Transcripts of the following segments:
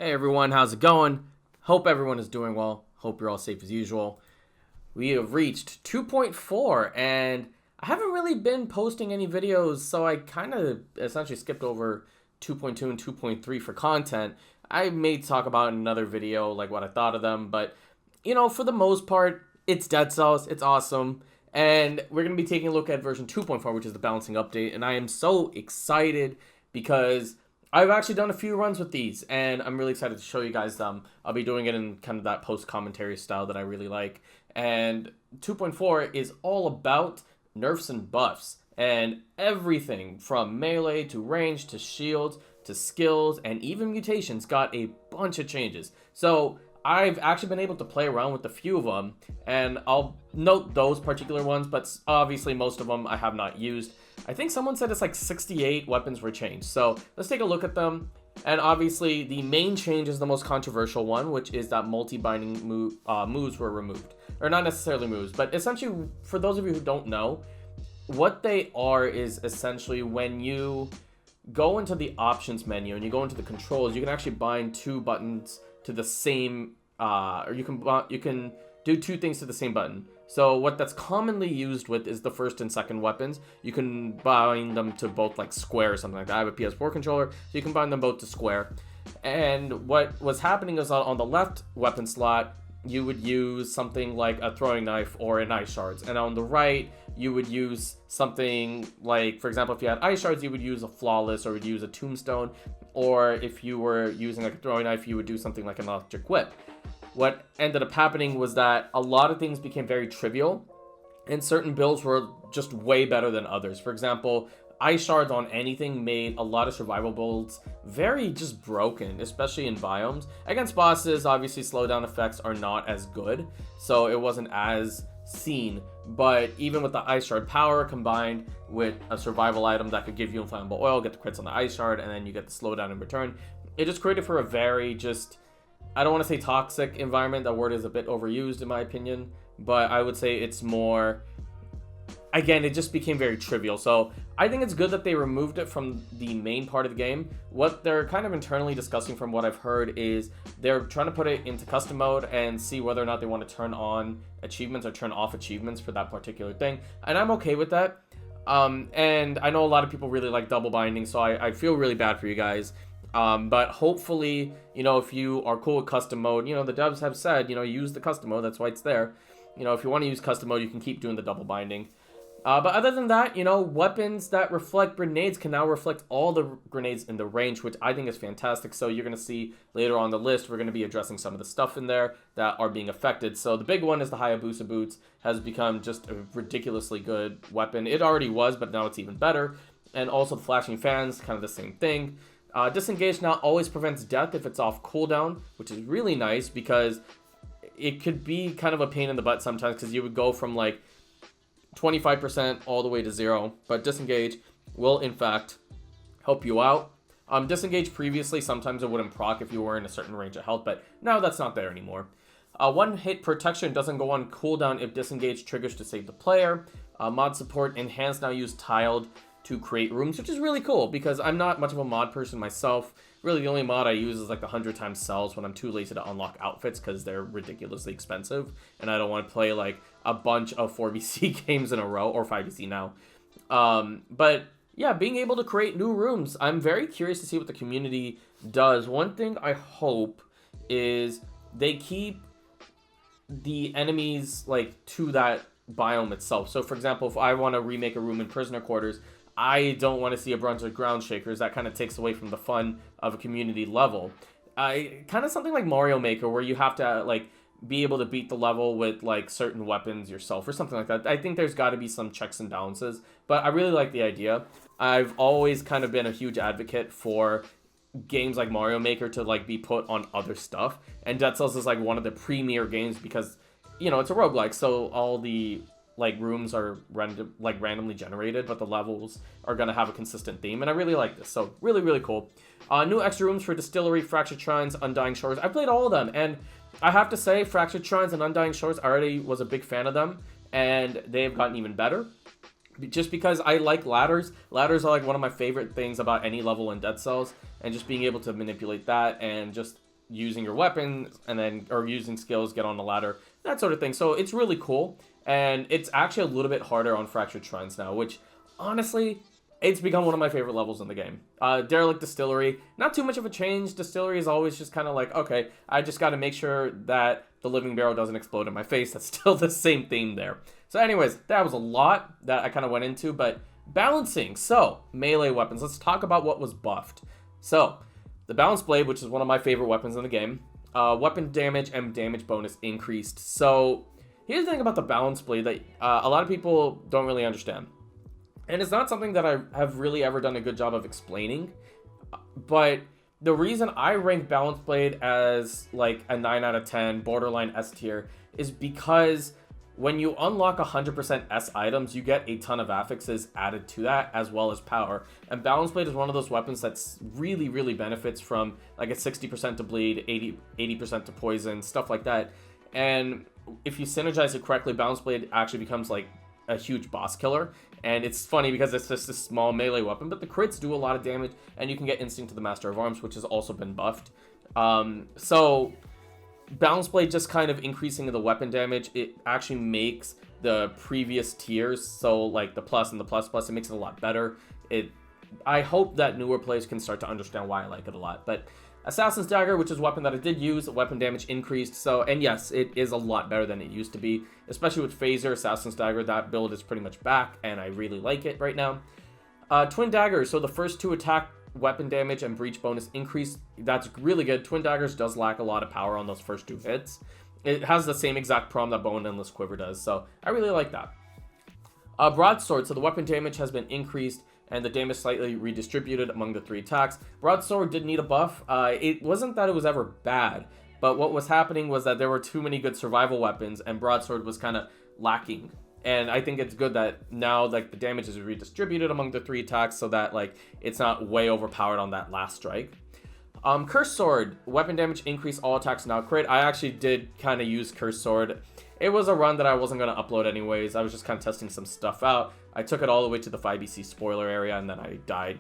Hey everyone, how's it going? Hope everyone is doing well. Hope you're all safe as usual. We have reached 2.4 and I haven't really been posting any videos, so I kind of essentially skipped over 2.2 and 2.3 for content. I may talk about in another video like what I thought of them, but for the most part, it's Dead Cells, it's awesome. And we're going to be taking a look at version 2.4, which is the balancing update, and I am so excited because I've actually done a few runs with these, and I'm really excited to show you guys them. I'll be doing it in kind of that post-commentary style that I really like. And 2.4 is all about nerfs and buffs, and everything from melee to range to shields to skills and even mutations got a bunch of changes. So I've actually been able to play around with a few of them, and I'll note those particular ones, but obviously most of them I have not used. I think someone said it's like 68 weapons were changed, so let's take a look at them. And obviously the main change is the most controversial one, which is that multi-binding moves were removed. Or not necessarily moves, but essentially, for those of you who don't know, what they are is essentially when you go into the options menu and you go into the controls, you can actually bind two buttons to the same, or you can do two things to the same button. So what that's commonly used with is the first and second weapons. You can bind them to both like square or something like that. I have a PS4 controller, so you can bind them both to square. And what was happening is on the left weapon slot, you would use something like a throwing knife or an ice shards. And on the right, you would use something like, for example, if you had ice shards, you would use a flawless or would use a tombstone. Or if you were using like a throwing knife, you would do something like an electric whip. What ended up happening was that a lot of things became very trivial, and certain builds were just way better than others. For example, ice shards on anything made a lot of survival builds very just broken, especially in biomes. Against bosses, obviously slowdown effects are not as good, so it wasn't as seen. But even with the ice shard power combined with a survival item that could give you inflammable oil, get the crits on the ice shard, and then you get the slowdown in return, it just created for a very just, I don't want to say toxic environment. That word is a bit overused in my opinion, but I would say it's more, again, it just became very trivial. So I think it's good that they removed it from the main part of the game. What they're kind of internally discussing, from what I've heard, is they're trying to put it into custom mode and see whether or not they want to turn on achievements or turn off achievements for that particular thing. And I'm okay with that. And I know a lot of people really like double binding, so I feel really bad for you guys. But hopefully, if you are cool with custom mode, the devs have said, use the custom mode. That's why it's there. If you want to use custom mode, you can keep doing the double binding. But other than that, weapons that reflect grenades can now reflect all the grenades in the range, which I think is fantastic. So you're going to see later on the list, we're going to be addressing some of the stuff in there that are being affected. So the big one is the Hayabusa boots has become just a ridiculously good weapon. It already was, but now it's even better. And also the flashing fans, kind of the same thing. Disengage now always prevents death if it's off cooldown, which is really nice because it could be kind of a pain in the butt sometimes because you would go from like 25% all the way to 0, but disengage will in fact help you out. Disengage previously, sometimes it wouldn't proc if you were in a certain range of health, but now that's not there anymore. One hit protection doesn't go on cooldown if disengage triggers to save the player. Mod support enhanced now use tiled to create rooms, which is really cool because I'm not much of a mod person myself. Really, the only mod I use is like the 100 times cells when I'm too lazy to unlock outfits because they're ridiculously expensive and I don't want to play like a bunch of 4VC games in a row, or 5VC now. But yeah, being able to create new rooms, I'm very curious to see what the community does. One thing I hope is they keep the enemies like to that biome itself. So for example, if I want to remake a room in prisoner quarters, I don't want to see a bunch of ground shakers. That kind of takes away from the fun of a community level. Kind of something like Mario Maker, where you have to like be able to beat the level with like certain weapons yourself or something like that. I think there's got to be some checks and balances, but I really like the idea. I've always kind of been a huge advocate for games like Mario Maker to like be put on other stuff, and Dead Cells is like one of the premier games because it's a roguelike, so all the like rooms are randomly generated, but the levels are going to have a consistent theme, and I really like this. So really, really cool. New extra rooms for Distillery, Fractured Shrines, Undying Shores. I played all of them, and I have to say Fractured Shrines and Undying Shores, I already was a big fan of them, and they've gotten even better. just because I like ladders. Ladders are like one of my favorite things about any level in Dead Cells, and just being able to manipulate that and just using your weapon and then, or using skills, get on the ladder, that sort of thing. So it's really cool. And it's actually a little bit harder on Fractured Shrines now, which honestly, it's become one of my favorite levels in the game. Derelict Distillery, not too much of a change. Distillery is always just kind of like, okay, I just got to make sure that the living barrel doesn't explode in my face. That's still the same theme there. So anyways, that was a lot that I kind of went into, but balancing. So, melee weapons. Let's talk about what was buffed. So, the Balanced Blade, which is one of my favorite weapons in the game, weapon damage and damage bonus increased. So, here's the thing about the Balanced Blade that a lot of people don't really understand. And it's not something that I have really ever done a good job of explaining. But the reason I rank Balanced Blade as like a 9 out of 10, borderline S tier, is because when you unlock 100% S items, you get a ton of affixes added to that, as well as power. And Balanced Blade is one of those weapons that's really, really benefits from like a 60% to bleed, 80% to poison, stuff like that. And if you synergize it correctly, Balanced Blade actually becomes like a huge boss killer. And it's funny because it's just a small melee weapon, but the crits do a lot of damage, and you can get Instinct to the Master of Arms, which has also been buffed. So Balanced Blade just kind of increasing the weapon damage, it actually makes the previous tiers, so like the plus and the plus plus, it makes it a lot better. I hope that newer players can start to understand why I like it a lot. But Assassin's Dagger, which is a weapon that I did use, weapon damage increased. So, and yes, it is a lot better than it used to be, especially with Phaser. Assassin's Dagger, that build is pretty much back, and I really like it right now. Twin Daggers, so the first 2 attack weapon damage and breach bonus increase. That's really good. Twin Daggers does lack a lot of power on those first 2 hits. It has the same exact prom that Bow and Endless Quiver does, so I really like that. Broadsword, so the weapon damage has been increased and the damage slightly redistributed among the 3 attacks. Broadsword did need a buff. It wasn't that it was ever bad, but what was happening was that there were too many good survival weapons and Broadsword was kind of lacking. And I think it's good that now like the damage is redistributed among the 3 attacks so that like it's not way overpowered on that last strike. Cursed Sword, weapon damage increase, all attacks now crit. I actually did kind of use Cursed Sword. It was a run that I wasn't going to upload anyways. I was just kind of testing some stuff out. I took it all the way to the 5BC spoiler area and then I died.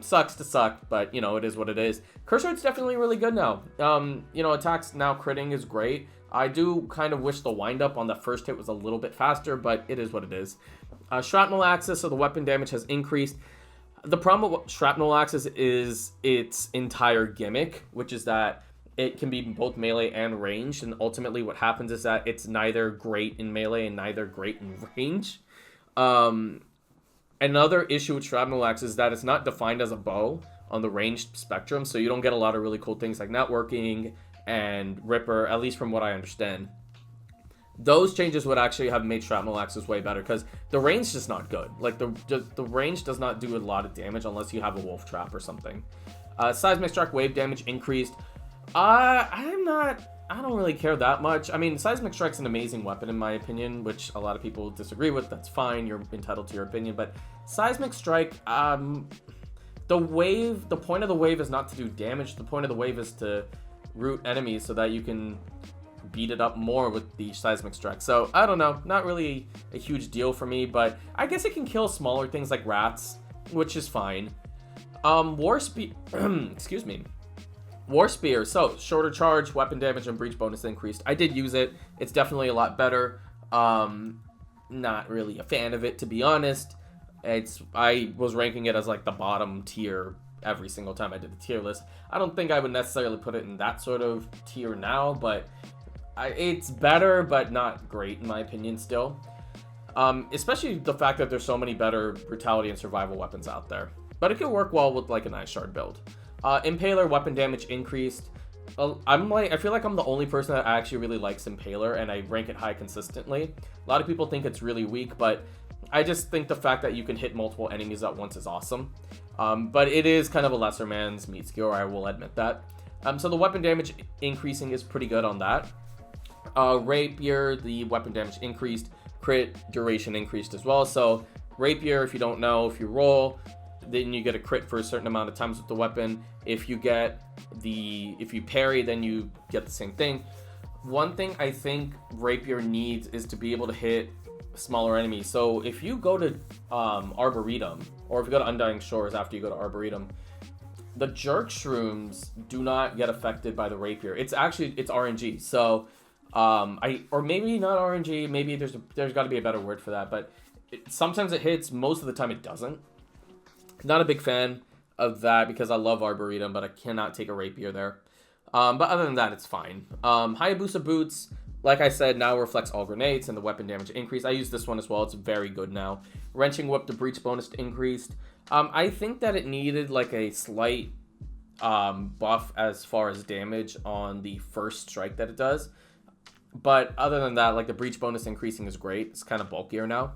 Sucks to suck, but you know, it is what it is. Cursed Sword's definitely really good now. You know, attacks now critting is great. I do kind of wish the windup on the first hit was a little bit faster, but it is what it is. Shrapnel Axis, so the weapon damage has increased. The problem with Shrapnel Axis is its entire gimmick, which is that it can be both melee and ranged, and ultimately what happens is that it's neither great in melee and neither great in range. Another issue with Shrapnel Axis is that it's not defined as a bow on the ranged spectrum, so you don't get a lot of really cool things like networking and Ripper, at least from what I understand. Those changes would actually have made Shrapnel Axis way better, because the range is just not good. Like, the range does not do a lot of damage unless you have a Wolf Trap or something. Seismic Strike wave damage increased. I don't really care that much. I mean, Seismic Strike's an amazing weapon in my opinion, which a lot of people disagree with. That's fine, you're entitled to your opinion, but Seismic Strike, the point of the wave is not to do damage. The point of the wave is to root enemies so that you can beat it up more with the Seismic Strike. So, I don't know, not really a huge deal for me, but I guess it can kill smaller things like rats, which is fine. War Spear, excuse me. War Spear, so shorter charge, weapon damage, and breach bonus increased. I did use it. It's definitely a lot better. Not really a fan of it, to be honest. I was ranking it as like the bottom tier every single time I did the tier list. I don't think I would necessarily put it in that sort of tier now, but it's better, but not great in my opinion still. Especially the fact that there's so many better brutality and survival weapons out there. But it could work well with like an Ice Shard build. Impaler, weapon damage increased. I feel like I'm the only person that actually really likes Impaler, and I rank it high consistently. A lot of people think it's really weak, but I just think the fact that you can hit multiple enemies at once is awesome. But it is kind of a lesser man's meat skewer, I will admit that. So the weapon damage increasing is pretty good on that. Rapier, the weapon damage increased. Crit duration increased as well. So Rapier, if you don't know, if you roll, then you get a crit for a certain amount of times with the weapon. If you parry, then you get the same thing. One thing I think Rapier needs is to be able to hit smaller enemies. So if you go to Arboretum, or if you go to Undying Shores after you go to Arboretum, the jerk shrooms do not get affected by the rapier. It's RNG. So or maybe not RNG, maybe there's got to be a better word for that, but sometimes it hits, most of the time it doesn't. Not a big fan of that because I love Arboretum, but I cannot take a rapier there. But other than that, it's fine. Hayabusa boots, like I said, now reflects all grenades and the weapon damage increase. I use this one as well. It's very good now. Wrenching Whip, the breach bonus increased. I think that it needed like a slight buff as far as damage on the first strike that it does. But other than that, like the breach bonus increasing is great. It's kind of bulkier now.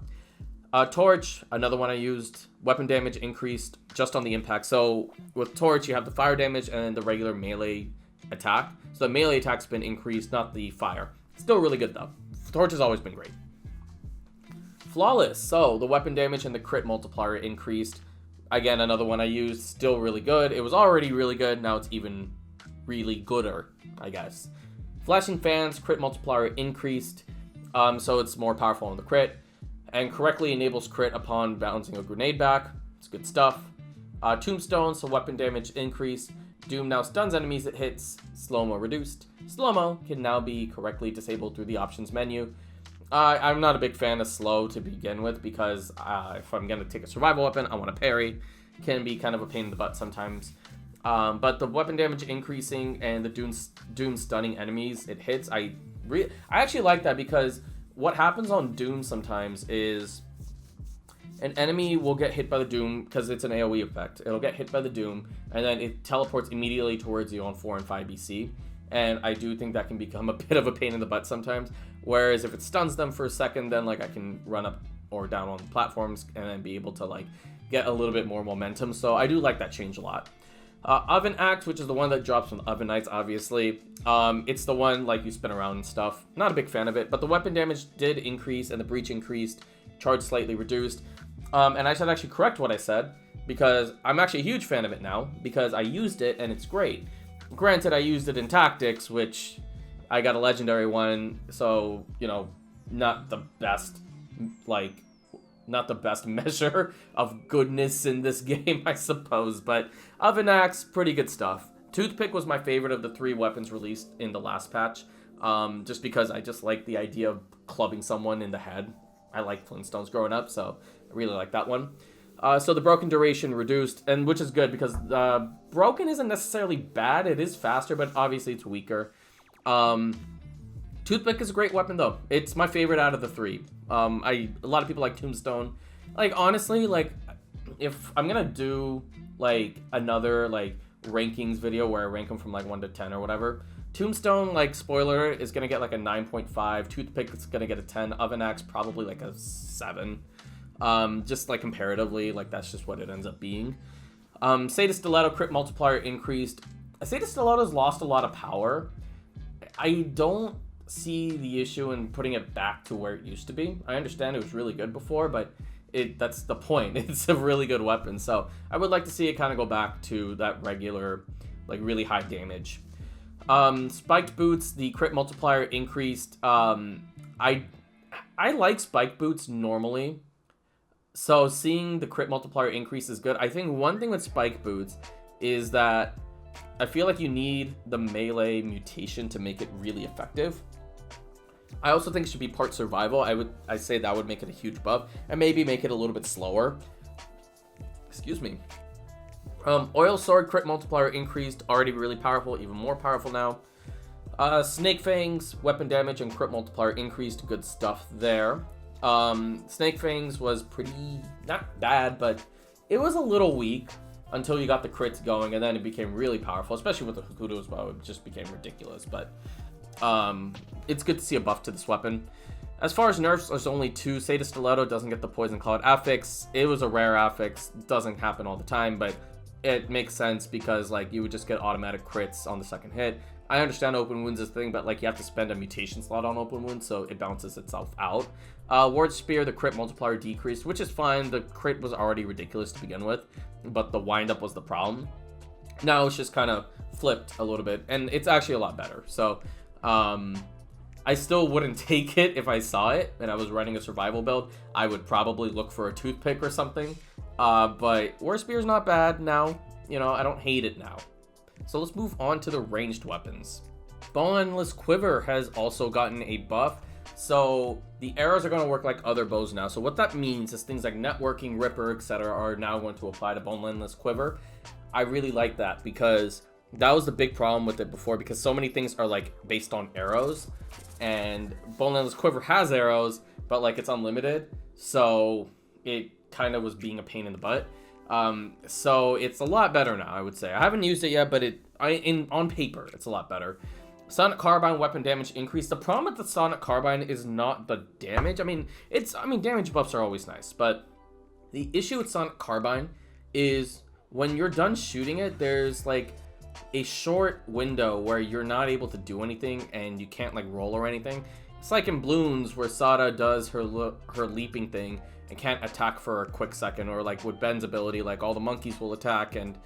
Torch, another one I used. Weapon damage increased just on the impact. So with Torch, you have the fire damage and the regular melee attack. So the melee attack's been increased, not the fire. Still really good though. Torch has always been great. Flawless. So the weapon damage and the crit multiplier increased. Again, another one I used. Still really good. It was already really good. Now it's even really gooder, I guess. Flashing Fans, crit multiplier increased. So it's more powerful on the crit. And correctly enables crit upon bouncing a grenade back. It's good stuff. Tombstone, so weapon damage increase. Doom now stuns enemies it hits. Slow-mo reduced. Slow-mo can now be correctly disabled through the options menu. I'm not a big fan of slow to begin with because if I'm going to take a survival weapon, I want to parry. Can be kind of a pain in the butt sometimes. But the weapon damage increasing and the Doom stunning enemies it hits, I actually like that because what happens on Doom sometimes is an enemy will get hit by the Doom because it's an AoE effect. It'll get hit by the Doom and then it teleports immediately towards you on 4 and 5 BC. And I do think that can become a bit of a pain in the butt sometimes. Whereas if it stuns them for a second, then like I can run up or down on platforms and then be able to like get a little bit more momentum. So I do like that change a lot. Oven Axe, which is the one that drops from the Oven Knights, obviously. It's the one like you spin around and stuff. Not a big fan of it, but the weapon damage did increase and the breach increased. Charge slightly reduced. And I should actually correct what I said because I'm actually a huge fan of it now because I used it and it's great. Granted, I used it in Tactics, which I got a legendary one, so, you know, not the best measure of goodness in this game, I suppose, but Oven Axe, pretty good stuff. Toothpick was my favorite of the 3 weapons released in the last patch, just because I just like the idea of clubbing someone in the head. I like Flintstones growing up, so I really like that one. So the broken duration reduced, and which is good because broken isn't necessarily bad. It is faster, but obviously it's weaker. Toothpick is a great weapon though. It's my favorite out of the 3. A lot of people like Tombstone. Like honestly, like if I'm gonna do like another like rankings video where I rank them from like 1 to 10 or whatever, Tombstone, like spoiler, is gonna get like a 9.5. Toothpick is gonna get a 10. Oven Axe probably like a 7. Just like comparatively, like that's just what it ends up being. Sadist Stiletto crit multiplier increased. Sadist Stiletto's lost a lot of power. I don't see the issue in putting it back to where it used to be. I understand it was really good before, but that's the point. It's a really good weapon, so I would like to see it kind of go back to that regular, like really high damage. Spiked boots, the crit multiplier increased. I like spiked boots normally. So seeing the crit multiplier increase is good. I think one thing with spike boots is that I feel like you need the melee mutation to make it really effective. I also think it should be part survival. I say that would make it a huge buff and maybe make it a little bit slower. Excuse me. Oil Sword crit multiplier increased, already really powerful, even more powerful now. Snake Fangs, weapon damage and crit multiplier increased, good stuff there. Snake Fangs was pretty, not bad, but it was a little weak until you got the crits going, and then it became really powerful, especially with the Hakuto as well. It just became ridiculous, but it's good to see a buff to this weapon. As far as nerfs, there's only 2. Sadist Stiletto doesn't get the Poison Cloud affix. It was a rare affix, doesn't happen all the time, but it makes sense because like you would just get automatic crits on the second hit. I understand open wounds is a thing, but like you have to spend a mutation slot on open wounds, so it balances itself out. Ward Spear, the crit multiplier decreased, which is fine. The crit was already ridiculous to begin with, but the windup was the problem. Now it's just kind of flipped a little bit, and it's actually a lot better. So I still wouldn't take it if I saw it and I was running a survival build. I would probably look for a toothpick or something. But War Spear is not bad now. you know, I don't hate it now. So let's move on to the ranged weapons. Bow and Endless Quiver has also gotten a buff. So the arrows are going to work like other bows now. So what that means is things like Networking, Ripper, etc. are now going to apply to Bow and Endless Quiver. I really like that because that was the big problem with it before, because so many things are like based on arrows, and Bow and Endless Quiver has arrows, but like it's unlimited. So it kind of was being a pain in the butt. So it's a lot better now, I would say. I haven't used it yet, but on paper, it's a lot better. Sonic Carbine weapon damage increase. The problem with the Sonic Carbine is not the damage. I mean, damage buffs are always nice, but the issue with Sonic Carbine is when you're done shooting it, there's like a short window where you're not able to do anything and you can't like roll or anything. It's like in Bloons where Sada does her leaping thing and can't attack for a quick second, or like with Ben's ability, like all the monkeys will attack and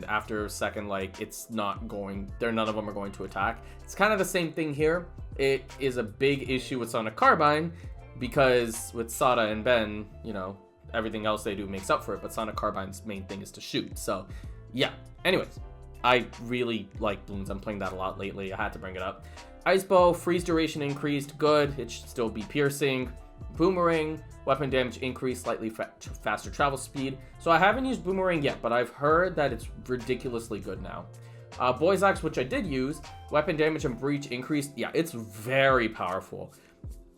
after a second, like none of them are going to attack. It's kind of the same thing here. It is a big issue with Sonic Carbine because with Sada and Ben, you know, everything else they do makes up for it, but Sonic Carbine's main thing is to shoot. So yeah, anyways, I really like Bloons. I'm playing that a lot lately. I had to bring it up. Ice Bow, freeze duration increased, good. It should still be piercing. Boomerang, weapon damage increased, slightly faster travel speed. So I haven't used Boomerang yet, but I've heard that it's ridiculously good now. Boy's Axe, which I did use, weapon damage and breach increased. Yeah, it's very powerful.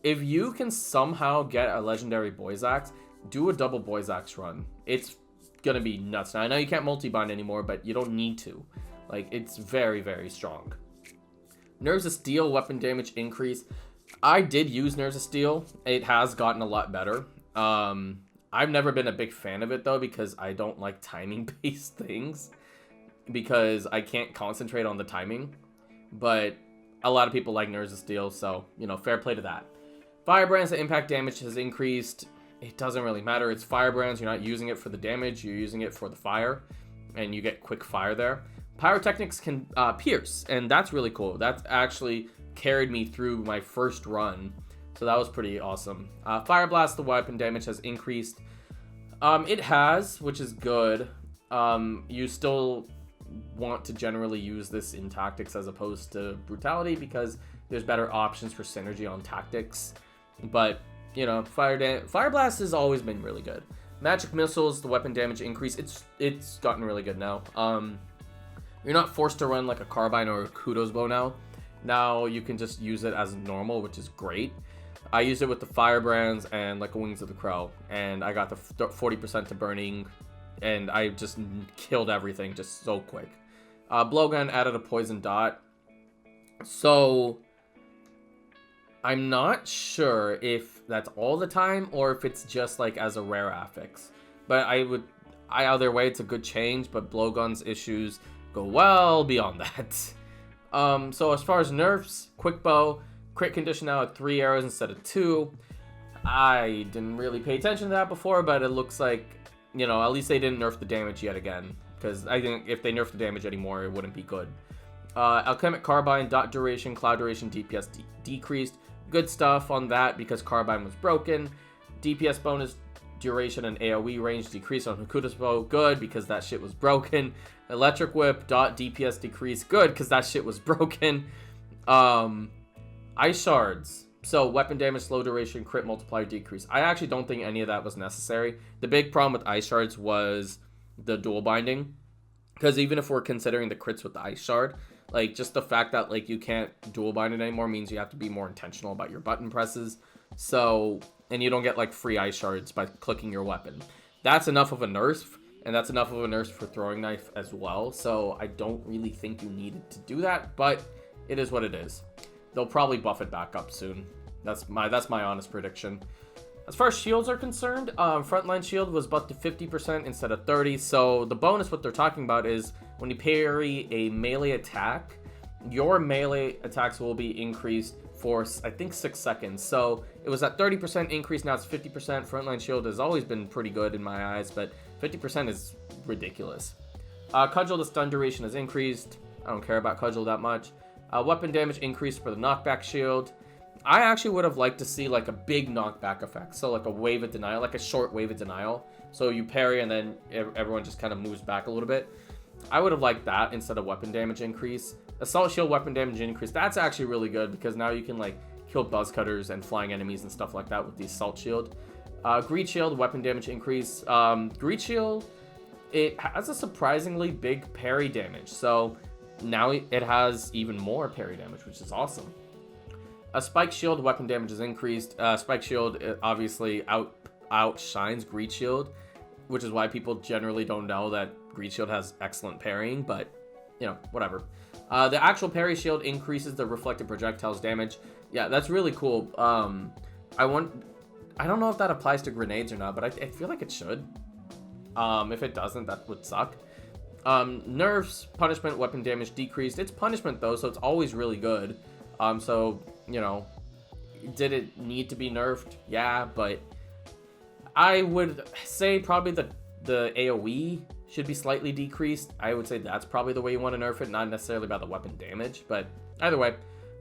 If you can somehow get a legendary Boy's Axe, do a double Boy's Axe run. It's gonna be nuts. Now I know you can't multi-bind anymore, but you don't need to. Like, it's very, very strong. Nerves of Steel, weapon damage increase. I did use Nerves of Steel. It has gotten a lot better. I've never been a big fan of it though, because I don't like timing-based things, because I can't concentrate on the timing. But a lot of people like Nerves of Steel, so, you know, fair play to that. Firebrands, the impact damage has increased. It doesn't really matter. It's Firebrands. You're not using it for the damage. You're using it for the fire, and you get quick fire there. Pyrotechnics can pierce, and that's really cool. That actually carried me through my first run, so that was pretty awesome. Fire Blast, the weapon damage has increased. It has, which is good. You still want to generally use this in tactics as opposed to brutality, because there's better options for synergy on tactics. But you know, Fire Blast has always been really good. Magic Missiles, the weapon damage increase. It's gotten really good now. You're not forced to run like a Carbine or a Kudos Bow now. Now you can just use it as normal, which is great. I used it with the Firebrands and like a Wings of the Crow, and I got the 40% to burning, and I just killed everything just so quick. Blowgun added a poison dot. So I'm not sure if that's all the time or if it's just like as a rare affix. But either way, it's a good change, but Blowgun's issues go well beyond that. So as far as nerfs, Quick Bow, crit condition now at 3 arrows instead of 2. I didn't really pay attention to that before, but it looks like, you know, at least they didn't nerf the damage yet again, because I think if they nerf the damage anymore, it wouldn't be good. Alchemic Carbine, dot duration, cloud duration, DPS decreased. Good stuff on that because Carbine was broken. DPS bonus, duration, and AoE range decreased on Hakuda's Bow. Good, because that shit was broken. Electric Whip, dot DPS decrease. Good, because that shit was broken. Ice Shards. So, weapon damage, slow duration, crit multiplier decrease. I actually don't think any of that was necessary. The big problem with Ice Shards was the dual binding. Because even if we're considering the crits with the Ice Shard, like, just the fact that, like, you can't dual bind it anymore means you have to be more intentional about your button presses. So, and you don't get, like, free Ice Shards by clicking your weapon. That's enough of a nerf, and that's enough of a nerf for Throwing Knife as well. So, I don't really think you needed to do that, but it is what it is. They'll probably buff it back up soon. That's my honest prediction. As far as shields are concerned, frontline shield was buffed to 50% instead of 30%. So the bonus, what they're talking about is when you parry a melee attack, your melee attacks will be increased for, I think, 6 seconds. So it was at 30% increase, now it's 50%. Frontline shield has always been pretty good in my eyes, but 50% is ridiculous. Cudgel, the stun duration has increased. I don't care about Cudgel that much. Weapon damage increased for the knockback shield. I actually would have liked to see like a big knockback effect. So like a wave of denial, like a short wave of denial. So you parry and then everyone just kind of moves back a little bit. I would have liked that instead of weapon damage increase. Assault shield weapon damage increase. That's actually really good because now you can like kill buzz cutters and flying enemies and stuff like that with the assault shield. Greed shield weapon damage increase. Greed shield, it has a surprisingly big parry damage. So now it has even more parry damage, which is awesome. A spike shield weapon damage is increased. Spike shield obviously outshines Greed shield, which is why people generally don't know that Greed shield has excellent parrying, but you know, whatever. The actual parry shield increases the reflected projectiles damage. Yeah, that's really cool. I don't know if that applies to grenades or not, but I feel like it should. If it doesn't, that would suck. Nerfs, punishment, weapon damage decreased. It's punishment though, so it's always really good. So, you know, did it need to be nerfed? Yeah, but I would say probably the AoE should be slightly decreased. I would say that's probably the way you want to nerf it, not necessarily about the weapon damage, but either way.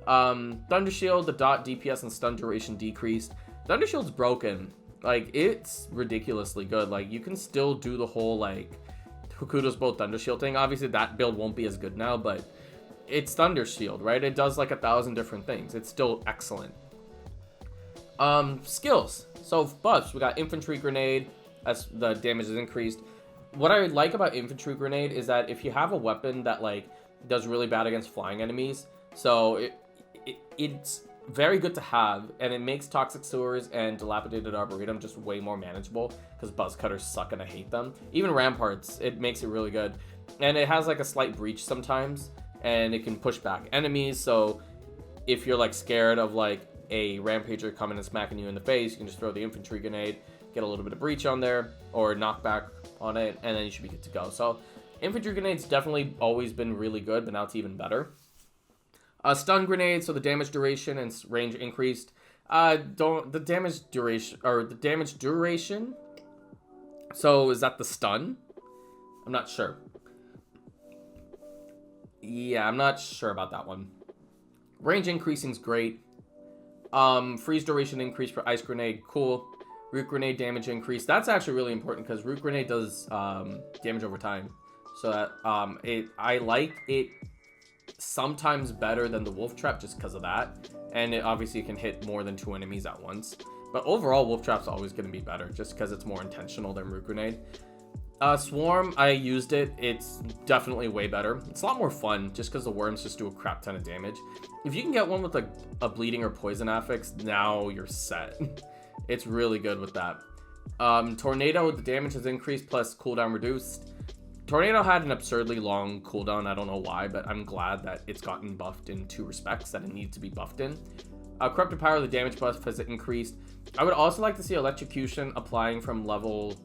Thunder Shield, the dot DPS and stun duration decreased. Thunder Shield's broken. Like, it's ridiculously good. Like, you can still do the whole, like, Hokuto's bolt Thunder Shield thing. Obviously, that build won't be as good now, but it's Thunder Shield, right? It does, like, 1,000 different things. It's still excellent. Skills. So, buffs. We got Infantry Grenade, as the damage is increased. What I like about Infantry Grenade is that if you have a weapon that, like, does really bad against flying enemies, so it's very good to have, and it makes Toxic Sewers and Dilapidated Arboretum just way more manageable, because Buzz Cutters suck and I hate them. Even Ramparts, it makes it really good. And it has, like, a slight breach sometimes, and it can push back enemies, so if you're, like, scared of, like, a Rampager coming and smacking you in the face, you can just throw the Infantry Grenade, get a little bit of breach on there, or knockback on it, and then you should be good to go. So Infantry Grenade's definitely always been really good, but now it's even better. Stun Grenade, so the damage duration and range increased. The damage duration. So is that the stun? I'm not sure. Yeah, I'm not sure about that one. Range increasing is great. Freeze duration increase for Ice Grenade, cool. Root Grenade damage increase. That's actually really important because Root Grenade does damage over time. So that I like it sometimes better than the Wolf Trap just because of that. And it obviously can hit more than 2 enemies at once. But overall, Wolf Trap's always going to be better just because it's more intentional than Root Grenade. Swarm, I used it. It's definitely way better. It's a lot more fun just because the worms just do a crap ton of damage. If you can get one with like a bleeding or poison affix, now you're set. It's really good with that. Tornado, the damage has increased plus cooldown reduced. Tornado had an absurdly long cooldown. I don't know why, but I'm glad that it's gotten buffed in 2 respects that it needs to be buffed in. Corrupted Power, the damage buff has increased. I would also like to see Electrocution applying from level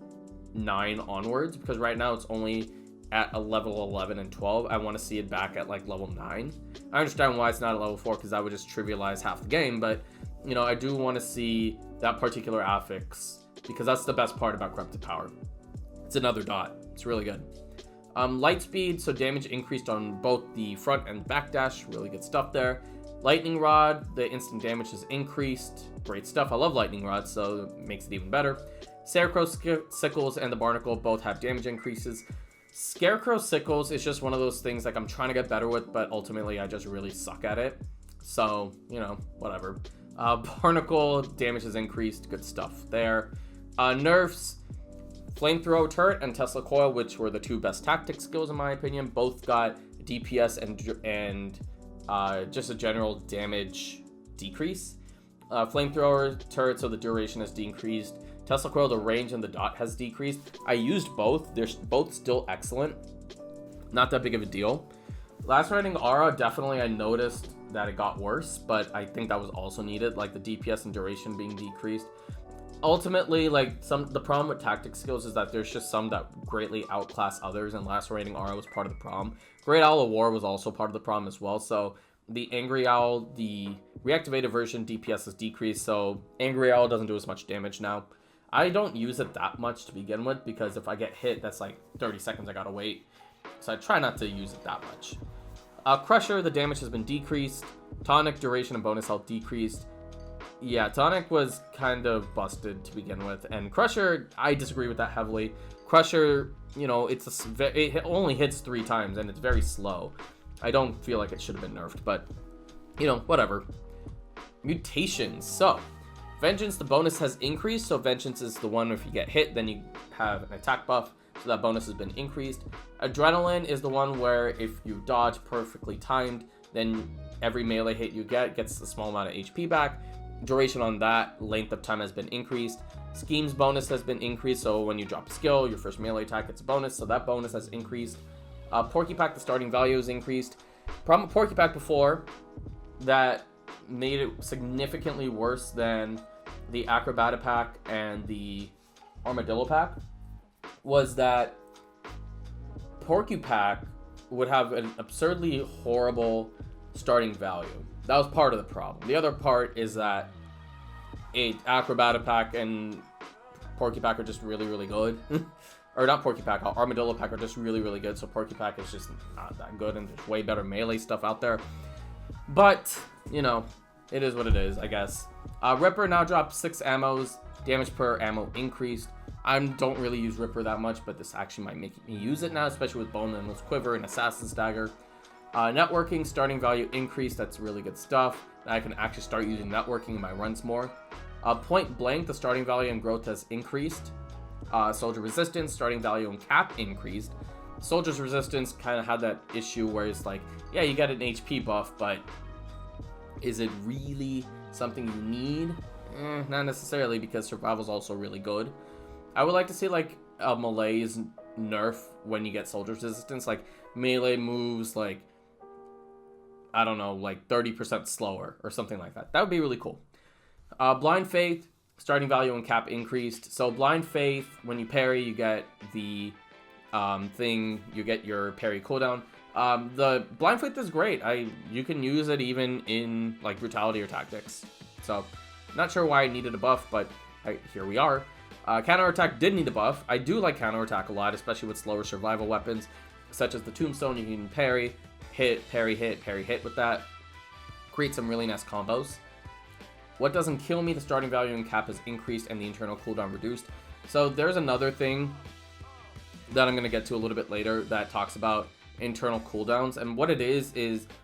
9 onwards, because right now it's only at a level 11 and 12. I want to see it back at like level 9. I understand why it's not at level 4, because that would just trivialize half the game, but you know, I do want to see that particular affix, because that's the best part about Corrupted Power. It's another dot. It's really good. Light Speed, so damage increased on both the front and back dash. Really good stuff there. Lightning Rod, the instant damage is increased. Great stuff. I love Lightning Rod, so it makes it even better. Scarecrow Sickles and the Barnacle both have damage increases. Scarecrow Sickles is just one of those things like I'm trying to get better with, but ultimately I just really suck at it. So, you know, whatever. Barnacle, damage is increased. Good stuff there. Nerfs, Flamethrower Turret and Tesla Coil, which were the 2 best tactic skills in my opinion, both got DPS and just a general damage decrease. Flamethrower Turret, so the duration has decreased. Tesla Coil, the range and the dot has decreased. I used both. They're both still excellent. Not that big of a deal. Lacerating Aura, definitely I noticed that it got worse, but I think that was also needed, like the DPS and duration being decreased. Ultimately, like the problem with tactic skills is that there's just some that greatly outclass others, and Lacerating Aura was part of the problem. Great Owl of War was also part of the problem as well. So the Angry Owl, the reactivated version, DPS is decreased, so Angry Owl doesn't do as much damage now. I don't use it that much to begin with, because if I get hit, that's like 30 seconds I gotta wait. So I try not to use it that much. Crusher, the damage has been decreased. Tonic, duration, and bonus health decreased. Yeah, Tonic was kind of busted to begin with, and Crusher, I disagree with that heavily. Crusher, you know, it only hits 3 times, and it's very slow. I don't feel like it should have been nerfed, but, you know, whatever. Mutations. So, Vengeance, the bonus has increased, so Vengeance is the one if you get hit, then you have an attack buff, so that bonus has been increased. Adrenaline is the one where if you dodge perfectly timed, then every melee hit you get gets a small amount of HP back. Duration on that length of time has been increased. Scheme's bonus has been increased, so when you drop a skill, your first melee attack gets a bonus, so that bonus has increased. Porcupine, the starting value is increased. Problem with Porcupine before that made it significantly worse than the Acrobatic pack and the Armadillo pack was that Porcupine would have an absurdly horrible starting value. That was part of the problem. The other part is that Acrobatic pack and Porcupine are just really, really good. Or not Porcupine, Armadillo pack are just really, really good. So Porcupine is just not that good, and there's way better melee stuff out there. But, you know, it is what it is, I guess. Ripper now drops 6 ammos. Damage per ammo increased. I don't really use Ripper that much, but this actually might make me use it now, especially with Bone Endless Quiver and Assassin's Dagger. Networking, starting value increased. That's really good stuff. I can actually start using networking in my runs more. Point blank, the starting value and growth has increased. Soldier resistance, starting value and cap increased. Soldier's resistance kind of had that issue where it's like, yeah, you get an HP buff, but is it really something you need? Not necessarily, because survival's also really good. I would like to see like a melee's nerf when you get soldier's resistance, like melee moves like, I don't know, like 30% slower or something like that. That would be really cool. Blind Faith, starting value and cap increased. So Blind Faith, when you parry, you get the you get your parry cooldown. The Blind Faith is great. You can use it even in like Brutality or Tactics. So, not sure why I needed a buff, but here we are. Counterattack did need a buff. I do like counterattack a lot, especially with slower survival weapons, such as the Tombstone. You can parry, hit, parry, hit, parry, hit with that. Create some really nice combos. What doesn't kill me, the starting value and cap has increased and the internal cooldown reduced. So there's another thing that I'm going to get to a little bit later that talks about internal cooldowns. And what it is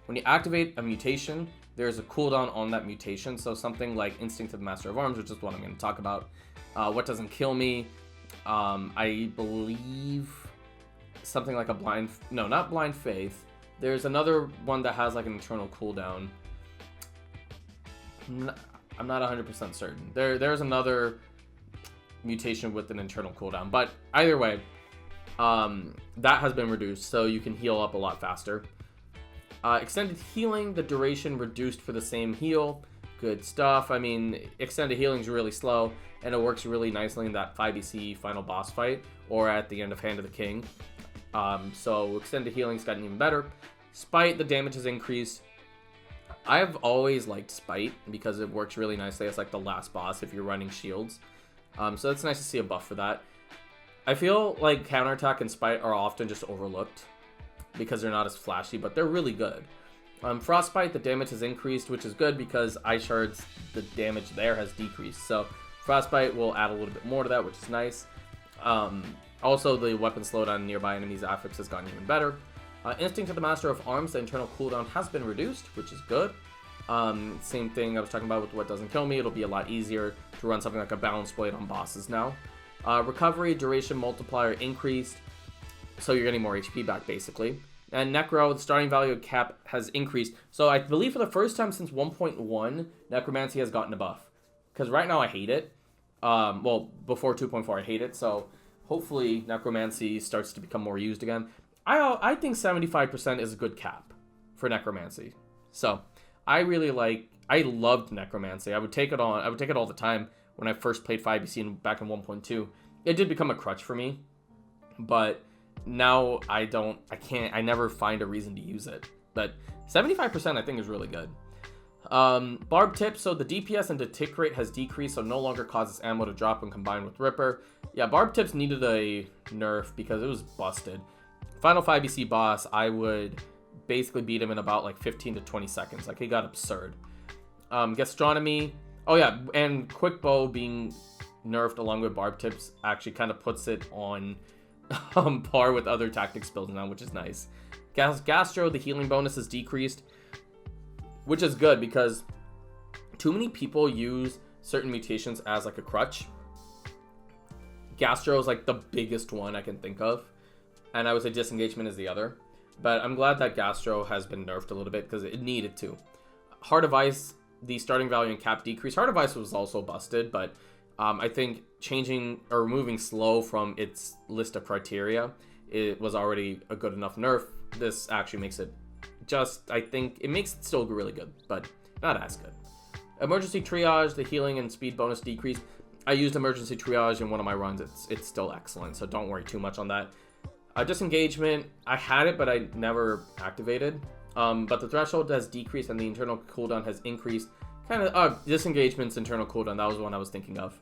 when you activate a mutation, there's a cooldown on that mutation. So something like Instinctive Master of Arms, which is what I'm going to talk about. What doesn't kill me, I believe something like not Blind Faith. There's another one that has like an internal cooldown. I'm not 100% certain. There's another mutation with an internal cooldown, but either way, that has been reduced, so you can heal up a lot faster. Extended healing, the duration reduced for the same heal. Good stuff. I mean, extended healing is really slow, and it works really nicely in that 5BC final boss fight, or at the end of Hand of the King. So extended healing's gotten even better. Spite, the damage has increased. I've always liked Spite because it works really nicely as like the last boss if you're running shields. So it's nice to see a buff for that. I feel like Counterattack and Spite are often just overlooked because they're not as flashy, but they're really good. Frostbite, the damage has increased, which is good because Ice Shards, the damage there has decreased. So Frostbite will add a little bit more to that, which is nice. Also, the weapon slowdown on nearby enemies' affix has gotten even better. Instinct of the Master of Arms, the internal cooldown has been reduced, which is good. Same thing I was talking about with What Doesn't Kill Me. It'll be a lot easier to run something like a Balance Blade on bosses now. Recovery, duration multiplier increased, so you're getting more HP back, basically. And Necro, the starting value of cap has increased. So I believe for the first time since 1.1, Necromancy has gotten a buff. Because right now I hate it. Well, before 2.4 I hate it, so hopefully Necromancy starts to become more used again. I think 75% is a good cap for Necromancy. So I loved Necromancy. I would take it all the time when I first played 5BC back in 1.2. It did become a crutch for me, but now I never find a reason to use it. But 75% I think is really good. Barb Tip, so the DPS and the tick rate has decreased, so no longer causes ammo to drop when combined with Ripper. Yeah, Barb Tips needed a nerf because it was busted. Final 5BC boss, I would basically beat him in about like 15 to 20 seconds. Like, he got absurd. Gastronomy. Oh yeah, and quick bow being nerfed along with barb tips actually kind of puts it on par with other tactics builds now, which is nice. Gastro, the healing bonus is decreased, which is good because too many people use certain mutations as like a crutch. Gastro is like the biggest one I can think of, and I would say disengagement is the other. But I'm glad that Gastro has been nerfed a little bit because it needed to. Heart of Ice, the starting value and cap decrease. Heart of Ice was also busted, but I think changing or removing slow from its list of criteria, it was already a good enough nerf. This actually makes it just, I think, it makes it still really good, but not as good. Emergency Triage, the healing and speed bonus decrease. I used Emergency Triage in one of my runs. It's still excellent, so don't worry too much on that. Disengagement, I had it, but I never activated. But the threshold has decreased and the internal cooldown has increased. Kind of, disengagement's internal cooldown, that was the one I was thinking of.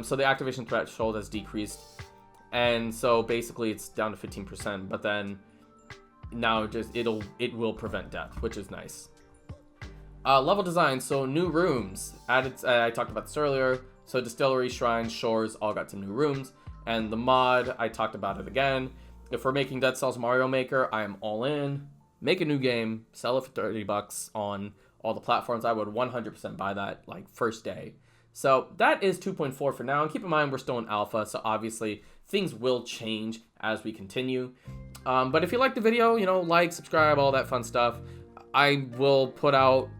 So the activation threshold has decreased. And so basically it's down to 15%, but then now just it will prevent death, which is nice. Level design, so new rooms. Added, I talked about this earlier. So distillery, shrines, shores, all got some new rooms. And the mod, I talked about it again. If we're making Dead Cells Mario Maker, I am all in. Make a new game, sell it for $30 on all the platforms. I would 100% buy that like first day. So that is 2.4 for now. And keep in mind, we're still in alpha, so obviously things will change as we continue. But if you like the video, you know, like, subscribe, all that fun stuff. I will put out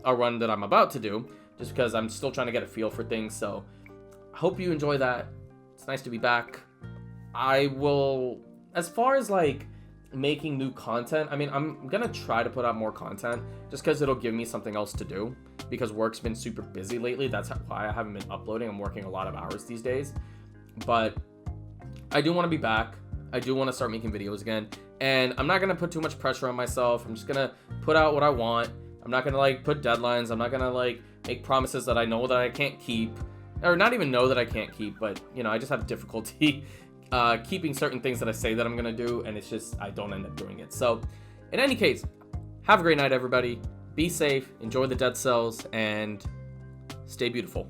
a run that I'm about to do just because I'm still trying to get a feel for things. So I hope you enjoy that. It's nice to be back. I will, as far as like making new content, I mean, I'm gonna try to put out more content just because it'll give me something else to do because work's been super busy lately. That's why I haven't been uploading. I'm working a lot of hours these days, but I do want to be back. I do want to start making videos again, and I'm not gonna put too much pressure on myself. I'm just gonna put out what I want. I'm not gonna like put deadlines. I'm not gonna like make promises that I know that I can't keep, or not even know that I can't keep, but you know, I just have difficulty keeping certain things that I say that I'm gonna do, and it's just I don't end up doing it. So in any case, have a great night, everybody. Be safe, enjoy the Dead Cells, and stay beautiful.